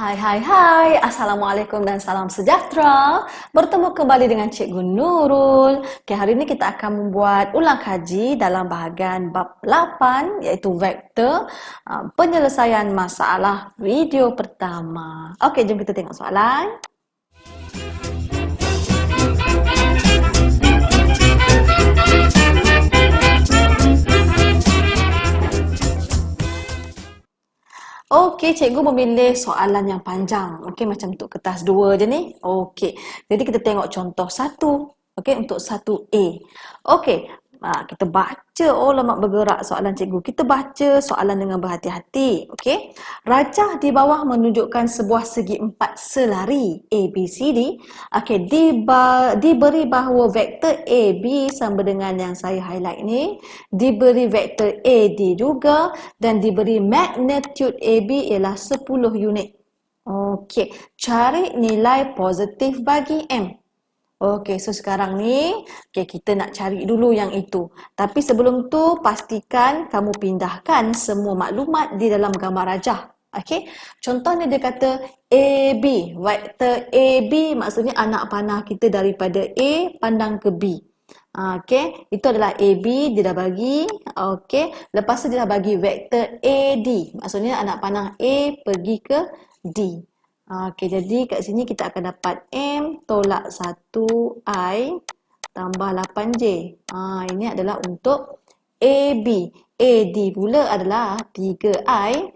Hai, hai, hai. Assalamualaikum dan salam sejahtera. Bertemu kembali dengan Cikgu Nurul. Okay, hari ini kita akan membuat ulang kaji dalam bahagian bab 8 iaitu vektor penyelesaian masalah video pertama. Okey, jom kita tengok soalan. Okey, cikgu memilih soalan yang panjang. Okey, macam untuk kertas 2 je ni. Okey. Jadi kita tengok contoh 1. Okey, untuk 1A. Okey, kita baca. Oh, lama bergerak soalan cikgu. Kita baca soalan dengan berhati-hati. Okey. Rajah di bawah menunjukkan sebuah segi empat selari A, B, C, D. Okey, diberi bahawa vektor AB sama dengan yang saya highlight ni, diberi vektor AD juga dan diberi magnitude AB ialah 10 unit. Okey, cari nilai positif bagi M. Okey, so sekarang ni kita nak cari dulu yang itu. Tapi sebelum tu pastikan kamu pindahkan semua maklumat di dalam gambar rajah. Okey, contohnya dia kata AB, vektor AB maksudnya anak panah kita daripada A pandang ke B. Okey, itu adalah AB, dia dah bagi. Okey, lepas tu dia dah bagi vektor AD, maksudnya anak panah A pergi ke D. Okey, jadi kat sini kita akan dapat M tolak 1I tambah 8J. Ini adalah untuk AB. AD pula adalah 3I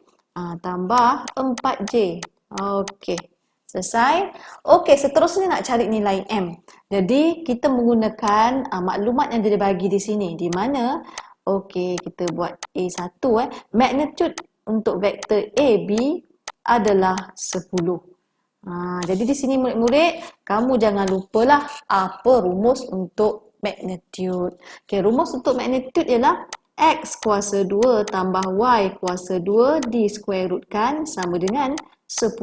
tambah 4J. Okey, selesai. Okey, seterusnya nak cari nilai M. Jadi, kita menggunakan maklumat yang dia bagi di sini. Di mana? Okey, kita buat A1. Magnitude untuk vektor AB adalah 10. Jadi di sini murid-murid, kamu jangan lupalah apa rumus untuk magnitude. Okay, rumus untuk magnitude ialah X kuasa 2 tambah Y kuasa 2 di square root kan sama dengan 10.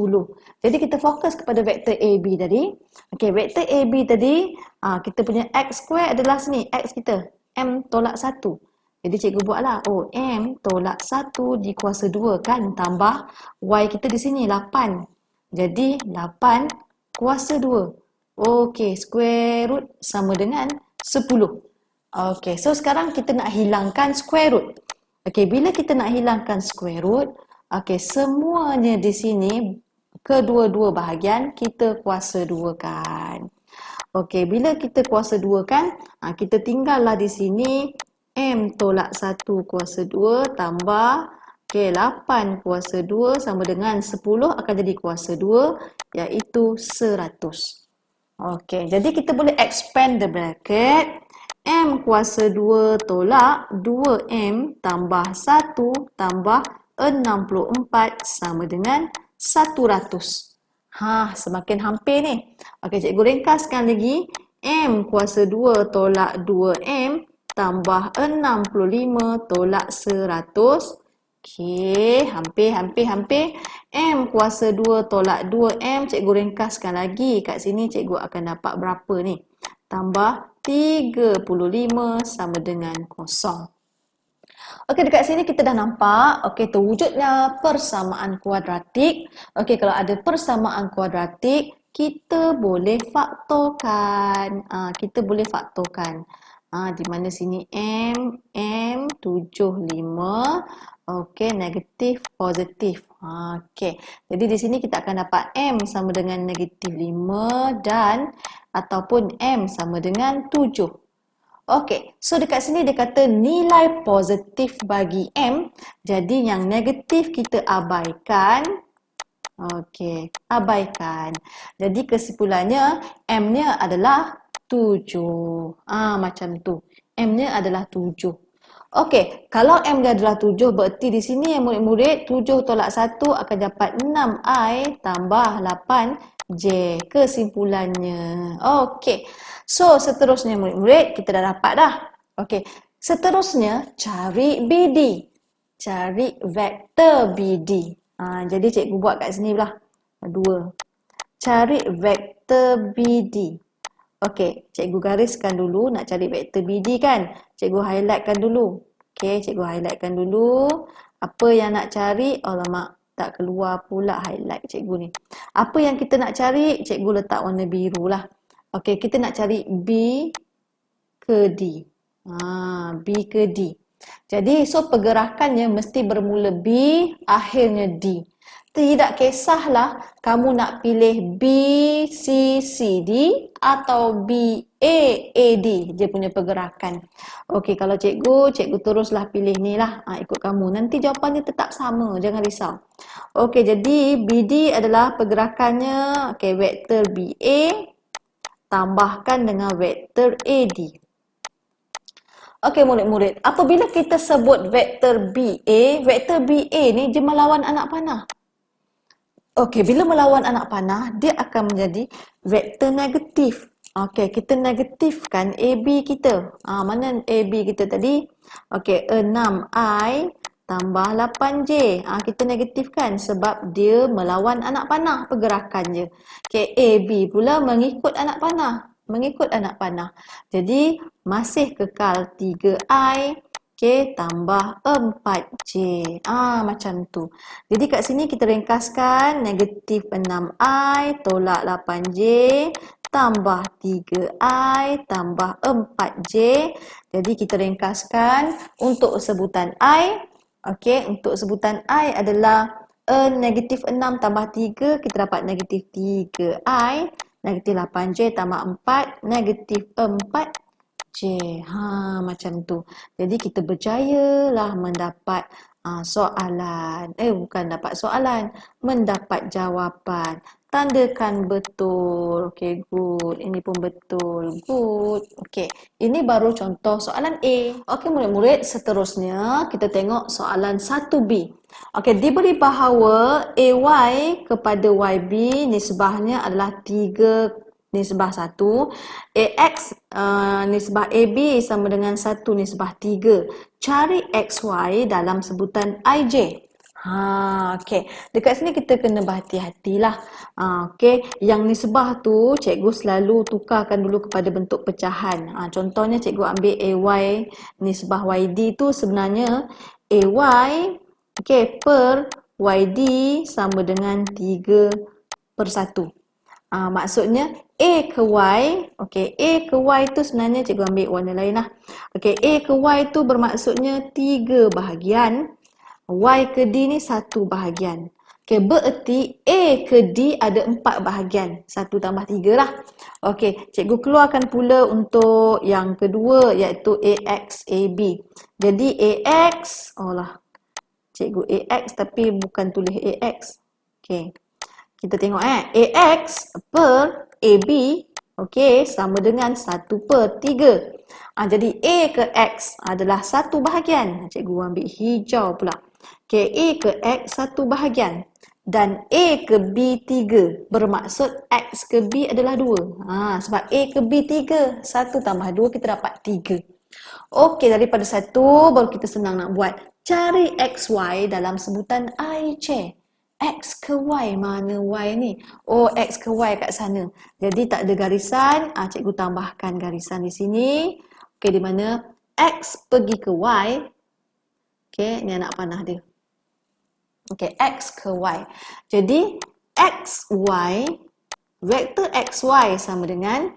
Jadi kita fokus kepada vektor AB tadi. Okay, vektor AB tadi, kita punya X square adalah sini. X kita, M tolak 1. Jadi cikgu buatlah, M tolak 1 di kuasa 2 kan, tambah Y kita di sini 8. Jadi 8 kuasa 2. Okey, square root sama dengan 10. Okey, so sekarang kita nak hilangkan square root. Okey, bila kita nak hilangkan square root, okey, semuanya di sini kedua-dua bahagian kita kuasa 2 kan. Okey, bila kita kuasa 2 kan, kita tinggallah di sini M tolak 1 kuasa 2 tambah 8 kuasa 2 sama dengan 10 akan jadi kuasa 2 iaitu 100. Okey, jadi kita boleh expand the bracket. M kuasa 2 tolak 2M tambah 1 tambah 64 sama dengan 100. Semakin hampir ni. Okey, cikgu ringkaskan lagi. M kuasa 2 tolak 2M tambah 65 tolak 100. Okey, hampir. M kuasa 2 tolak 2M. Cikgu ringkaskan lagi. Kat sini cikgu akan dapat berapa ni? Tambah 35 sama dengan 0. Okey, dekat sini kita dah nampak. Okey, terwujudnya persamaan kuadratik. Okey, kalau ada persamaan kuadratik, kita boleh faktorkan. Di mana sini M 75. Okey, negatif, positif. Okey, jadi di sini kita akan dapat M sama dengan negatif 5 dan ataupun M sama dengan 7. Okey, so dekat sini dia kata nilai positif bagi M. Jadi yang negatif kita abaikan. Okey, abaikan. Jadi kesimpulannya M-nya adalah 7. Macam tu. M-nya adalah 7. Okey, kalau M dia adalah 7, berarti di sini yang murid-murid 7 tolak 1 akan dapat 6I tambah 8J. Kesimpulannya. Okey, so seterusnya murid-murid kita dah dapat dah. Okey, seterusnya cari BD. Cari vektor BD. Jadi cikgu buat kat sini pula. 2. Cari vektor BD. Okey, cikgu gariskan dulu nak cari vektor BD kan. Cikgu highlightkan dulu. Okey, cikgu highlightkan dulu. Apa yang nak cari? Alamak, Tak keluar pula highlight cikgu ni. Apa yang kita nak cari, cikgu letak warna biru lah. Okey, kita nak cari B ke D. B ke D. Jadi, so pergerakannya mesti bermula B, akhirnya D. Tidak kisahlah kamu nak pilih B, C, C, D atau B, A, D dia punya pergerakan. Okey, kalau cikgu teruslah pilih ni lah. Ikut kamu. Nanti jawapannya tetap sama, jangan risau. Okey, jadi BD adalah pergerakannya, okey, vektor BA tambahkan dengan vektor AD. Okey murid-murid, apabila kita sebut vektor BA ni dia melawan anak panah. Okey, bila melawan anak panah, dia akan menjadi vektor negatif. Okey, kita negatifkan AB kita. Mana AB kita tadi? Okey, 6I tambah 8J. Kita negatifkan sebab dia melawan anak panah pergerakannya. Okey, AB pula mengikut anak panah. Jadi, masih kekal 3I. Okey, tambah 4J. Macam tu. Jadi kat sini kita ringkaskan negatif 6I tolak 8J tambah 3I tambah 4J. Jadi kita ringkaskan untuk sebutan I. Okey, untuk sebutan I adalah negatif 6 tambah 3, kita dapat negatif 3I. Negatif 8J tambah 4, negatif 4J. Macam tu. Jadi kita berjayalah mendapat mendapat jawapan. Tandakan betul. Okey, good. Ini pun betul. Good. Okey, ini baru contoh soalan A. Okey, murid-murid, seterusnya kita tengok soalan 1B. Okey, diberi bahawa AY kepada YB nisbahnya adalah 3 nisbah 1. AX nisbah AB sama dengan 1 nisbah 3. Cari XY dalam sebutan IJ. Okey. Dekat sini kita kena berhati-hatilah. Okey. Yang nisbah tu cikgu selalu tukarkan dulu kepada bentuk pecahan. Contohnya cikgu ambil AY nisbah YD tu sebenarnya AY per YD sama dengan 3/1. Maksudnya A ke Y, okey, A ke Y tu sebenarnya cikgu ambil warna lain lah. Okey, A ke Y tu bermaksudnya 3 bahagian. Y ke D ni 1 bahagian. Okey, bererti A ke D ada 4 bahagian. 1 tambah 3 lah. Okey, cikgu keluarkan pula untuk yang kedua iaitu AX, AB. Jadi AX, cikgu AX tapi bukan tulis AX. Okey. Kita tengok AX per AB, okey, sama dengan 1/3. Jadi A ke X adalah 1 bahagian. Cikgu ambil hijau pula. Okey, A ke X 1 bahagian. Dan A ke B 3. Bermaksud X ke B adalah 2. Sebab A ke B 3. 1 tambah 2 kita dapat 3. Okey, daripada 1 baru kita senang nak buat. Cari XY dalam sebutan IJ. X ke Y, mana Y ni? X ke Y kat sana. Jadi tak ada garisan, cikgu tambahkan garisan di sini. Okey, di mana X pergi ke Y. Okey, ni anak panah dia. Okey, X ke Y. Jadi XY, vektor XY sama dengan,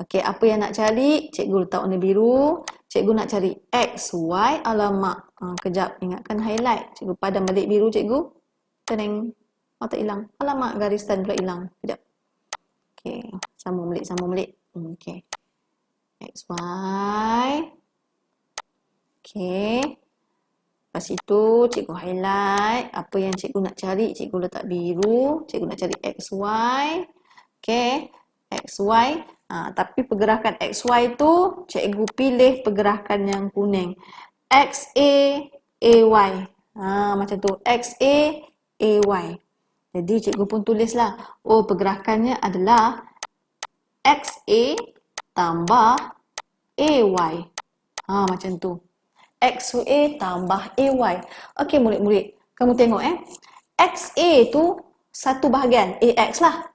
okey, apa yang nak cari? Cikgu letak warna biru. Cikgu nak cari XY, alamak. Kejap, ingatkan highlight. Cikgu padam balik biru cikgu. Teneng. Tak hilang. Alamak, garisan pula hilang. Sekejap. Okey. Sambung balik. Okey. XY. Okey. Lepas itu, cikgu highlight. Apa yang cikgu nak cari, cikgu letak biru. Cikgu nak cari XY. Okey. XY. Tapi pergerakan XY tu, cikgu pilih pergerakan yang kuning. XA, AY. Macam tu. XA, AY. Jadi cikgu pun tulislah. Pergerakannya adalah XA tambah AY. Macam tu. XA tambah AY. Okey murid-murid. Kamu tengok XA tu 1 bahagian. AX lah.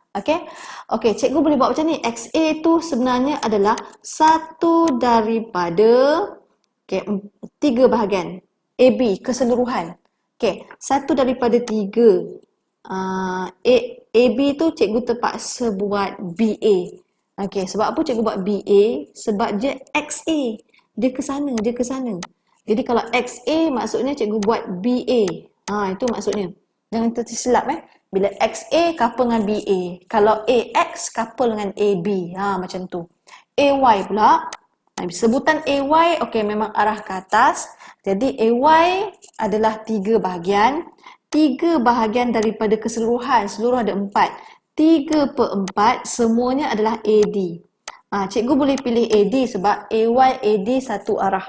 Okey, cikgu boleh buat macam ni. XA tu sebenarnya adalah 1 daripada 3 bahagian. AB keseluruhan. Okey, 1 daripada 3. AB tu cikgu terpaksa buat BA. Okey, sebab apa cikgu buat BA? Sebab dia XA. Dia ke sana, dia ke sana. Jadi kalau XA maksudnya cikgu buat BA. Itu maksudnya. Jangan tersilap Bila XA couple dengan BA. Kalau AX couple dengan AB. Macam tu. AY pula. Sebutan AY, okey, memang arah ke atas. Jadi AY adalah 3 bahagian. 3 bahagian daripada keseluruhan. Seluruh ada 4. 3/4 semuanya adalah AD. Cikgu boleh pilih AD sebab AY, AD satu arah.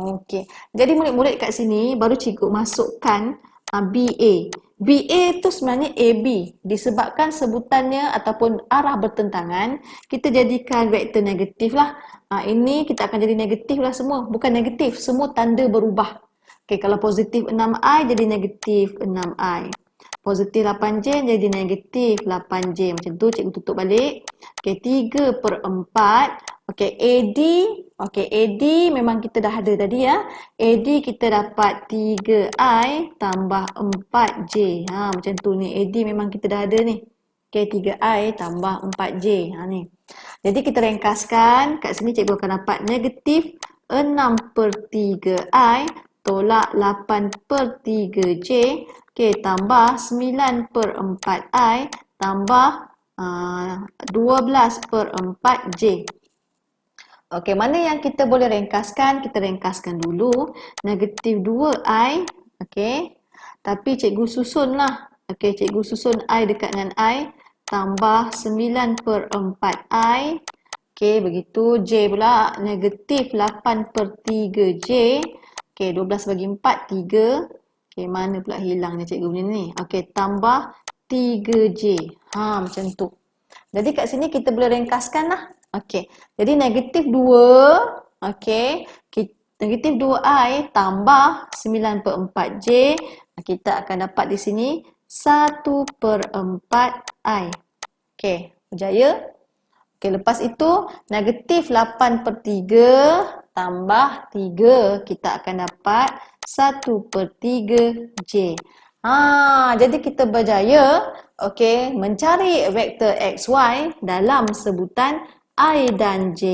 Okey. Jadi murid-murid kat sini baru cikgu masukkan BA. BA tu sebenarnya AB. Disebabkan sebutannya ataupun arah bertentangan, kita jadikan vektor negatif lah. Ini kita akan jadi negatif lah semua. Bukan negatif, semua tanda berubah. Okey, kalau positif 6i jadi negatif 6i. Positif 8J jadi negatif 8J. Macam tu cikgu tutup balik. Okey, 3/4. Okey, AD. Okey, AD memang kita dah ada tadi ya. AD kita dapat 3I tambah 4J. Macam tu ni. AD memang kita dah ada ni. Okey, 3I tambah 4J. Ni. Jadi kita ringkaskan. Kat sini cikgu akan dapat negatif 6/3I tolak 8/3J. Okey, tambah 9/4I tambah 12/4J. Okey, mana yang kita boleh ringkaskan? Kita ringkaskan dulu. Negatif 2I. Okey. Tapi cikgu susun lah. Okey, cikgu susun I dekat dengan I. Tambah 9/4I. Okey, begitu. J pula. Negatif 8/3J. Okey, 12 bagi 4, 3. Okey, mana pula hilangnya cikgu punya ni? Okey, tambah 3J. Macam tu. Jadi kat sini kita boleh ringkaskan lah. Okey. Jadi negatif 2. Okey. Negatif 2I tambah 9/4J. Kita akan dapat di sini 1/4I. Okey. Berjaya. Okey. Lepas itu negatif 8/3 tambah 3. Kita akan dapat 1/3J. Jadi kita berjaya mencari vektor XY dalam sebutan I dan J.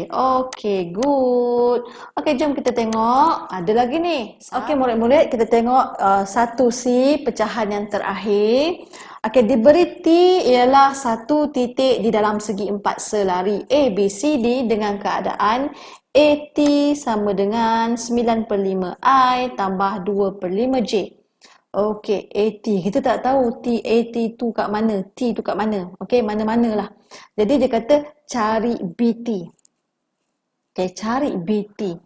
Okey, good. Okey, jom kita tengok. Ada lagi ni. Okey, murid-murid, kita tengok 1C pecahan yang terakhir. Okey, diberi T ialah 1 titik di dalam segi 4 selari A, B, C, D dengan keadaan AT sama dengan 9/5I tambah 2/5J. Okey, AT. Kita tak tahu AT tu kat mana, T tu kat mana. Okey, mana-manalah. Jadi dia kata cari BT. Okey, cari BT.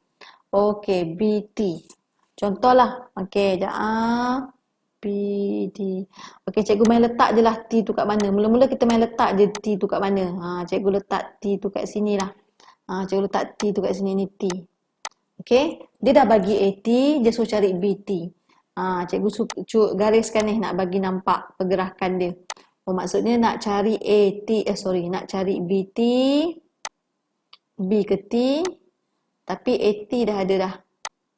Okey, BT. Contohlah. Okey, sekejap. BT. Okey, cikgu main letak je lah T tu kat mana. Mula-mula kita main letak je T tu kat mana. Cikgu letak T tu kat sini lah. Cikgu letak T tu kat sini, ni T. Okey, dia dah bagi AT, dia suruh cari BT. Cikgu gariskan ni nak bagi nampak pergerakan dia. Maksudnya nak cari nak cari BT, B ke T, tapi AT dah ada dah.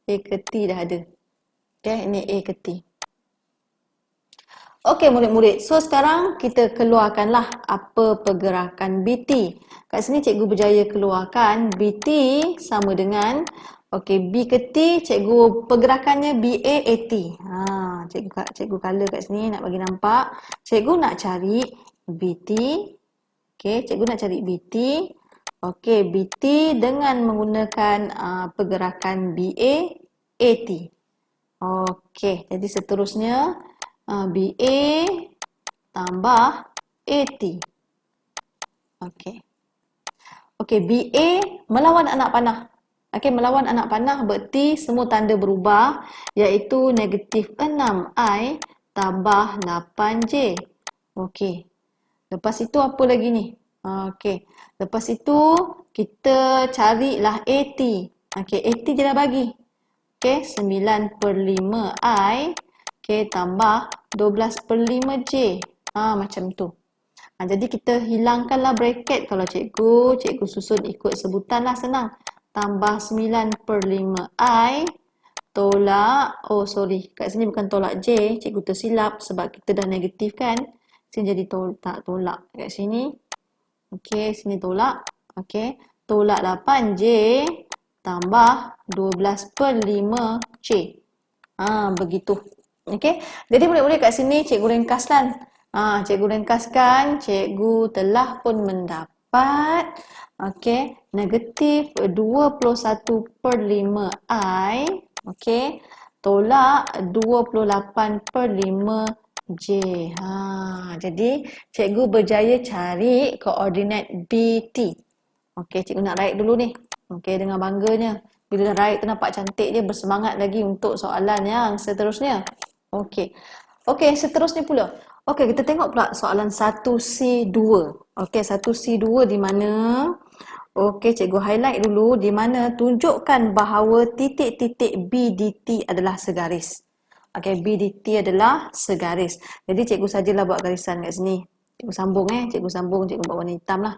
A ke T dah ada. Okey, ini A ke T. Okey, murid-murid. So sekarang kita keluarkanlah apa pergerakan BT. Kat sini cikgu berjaya keluarkan BT sama dengan B ke T, cikgu pergerakannya BA AT. Cikgu color kat sini nak bagi nampak. Cikgu nak cari BT. Okey, cikgu nak cari BT. Okey, BT dengan menggunakan pergerakan BA AT. Okey, jadi seterusnya BA tambah AT. Okey. Okey, BA melawan anak panah. Okey, melawan anak panah berarti semua tanda berubah, iaitu negatif 6I tambah 8J. Okey. Lepas itu apa lagi ni? Okey. Lepas itu kita carilah AT. Okey, AT dia dah bagi. Okey, 9/5I. Okey, tambah 12/5J. Macam tu. Jadi kita hilangkanlah bracket. Kalau cikgu susun ikut sebutan lah, senang. Tambah 9/5I. tolak, oh sorry, kat sini bukan tolak J, cikgu tersilap sebab kita dah negatif kan. Sini jadi tolak kat sini. Okey, sini tolak. Okey, tolak 8J tambah 12 per 5C. Begitu. Okey, jadi murid-murid kat sini cikgu ringkaskan. Cikgu ringkaskan, cikgu telah pun mendapat negatif 21 per 5I. Okey, tolak 28 per 5J. Jadi cikgu berjaya cari koordinat BT. Okey, cikgu nak write dulu ni. Okey, dengan bangganya. Bila dah write tu nampak cantik dia, bersemangat lagi untuk soalan yang seterusnya. Okey. Okey, seterusnya pula. Okey, kita tengok pula soalan 1C2. Okey, 1C2 di mana? Okey, cikgu highlight dulu di mana tunjukkan bahawa titik-titik BDT adalah segaris. Okey, BDT adalah segaris. Jadi cikgu sajalah buat garisan kat sini. Cikgu sambung cikgu buat warna hitam lah.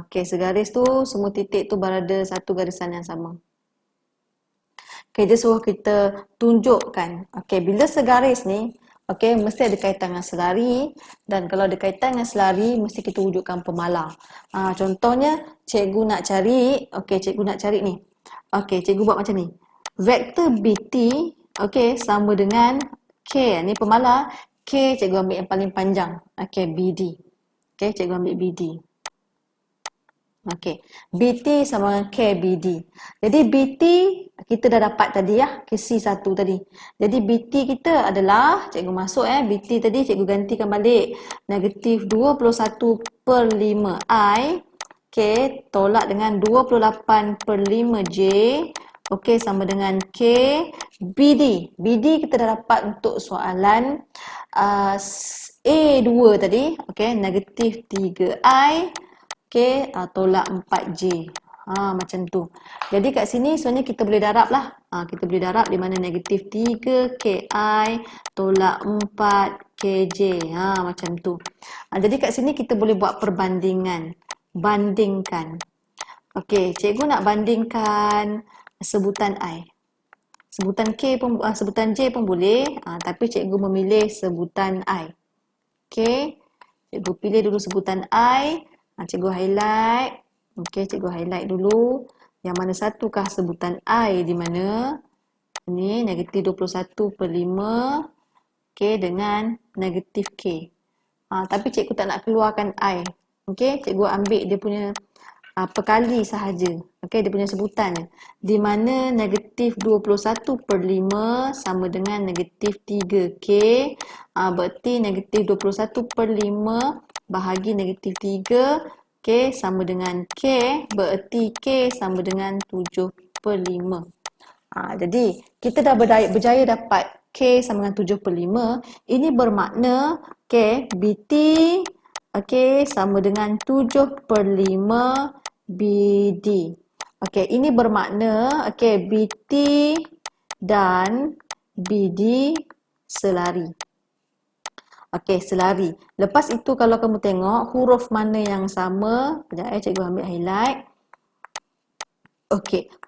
Okey, segaris tu semua titik tu berada satu garisan yang sama. Okey, dia suruh kita tunjukkan. Okey, bila segaris ni, okey, mesti ada kaitan dengan selari, dan kalau ada kaitan dengan selari, mesti kita wujudkan pemalar. Contohnya, cikgu nak cari, okey, cikgu nak cari ni. Okey, cikgu buat macam ni. Vektor BT, okey, sama dengan K, ni pemalar. K, cikgu ambil yang paling panjang. Okey, BD. Okey, cikgu ambil BD. Okey, BT sama dengan KBD. Jadi BT kita dah dapat tadi ya, C1 tadi. Jadi BT kita adalah, cikgu masuk BT tadi cikgu gantikan balik. Negatif 21 per 5I. Okey, tolak dengan 28 per 5J. Okey, sama dengan K. BD. BD kita dah dapat untuk soalan A2 tadi. Okey, negatif 3I. Okey, tolak 4J. Macam tu. Jadi kat sini sebenarnya kita boleh darab lah. Kita boleh darab di mana negatif 3KI tolak 4KJ. Macam tu. Jadi kat sini kita boleh buat perbandingan. Bandingkan. Okey, cikgu nak bandingkan sebutan I. Sebutan K pun, sebutan J pun boleh. Tapi cikgu memilih sebutan I. Okey, cikgu pilih dulu sebutan I. Cikgu highlight. Okey, cikgu highlight dulu. Yang mana satukah sebutan I di mana? Ini negatif 21 per 5. Okey, dengan negatif K. Tapi cikgu tak nak keluarkan I. Okey, cikgu ambil dia punya perkali sahaja. Okey, dia punya sebutan. Di mana negatif 21 per 5 sama dengan negatif 3K. Berarti negatif 21 per 5 bahagi negatif 3, K sama dengan K, berarti K sama dengan 7 per 5. Jadi, kita dah berjaya dapat K sama dengan 7 per 5. Ini bermakna, BT, sama dengan 7 per 5 BD. Ini bermakna, BT dan BD selari. Selari. Lepas itu kalau kamu tengok huruf mana yang sama, sekejap cikgu ambil highlight.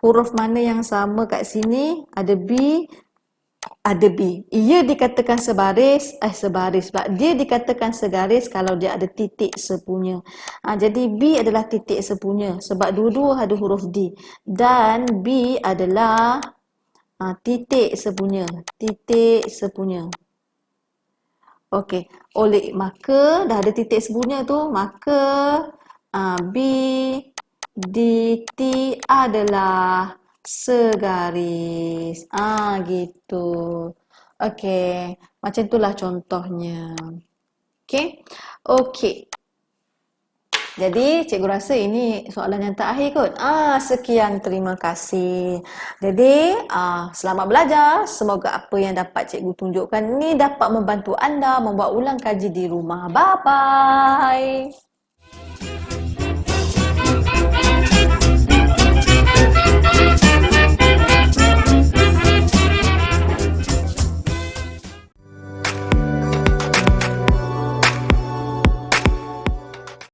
Huruf mana yang sama kat sini? Ada B, ada B. Ia dikatakan sebaris, sebab dia dikatakan segaris kalau dia ada titik sepunya. Jadi B adalah titik sepunya sebab dua-dua ada huruf D. Dan B adalah titik sepunya, oleh maka dah ada titik sepunya tu, maka B DT adalah segaris. Gitu. Macam itulah contohnya. Jadi, cikgu rasa ini soalan yang terakhir kot. Sekian, terima kasih. Jadi, selamat belajar. Semoga apa yang dapat cikgu tunjukkan ini dapat membantu anda membuat ulang kaji di rumah. Bye-bye.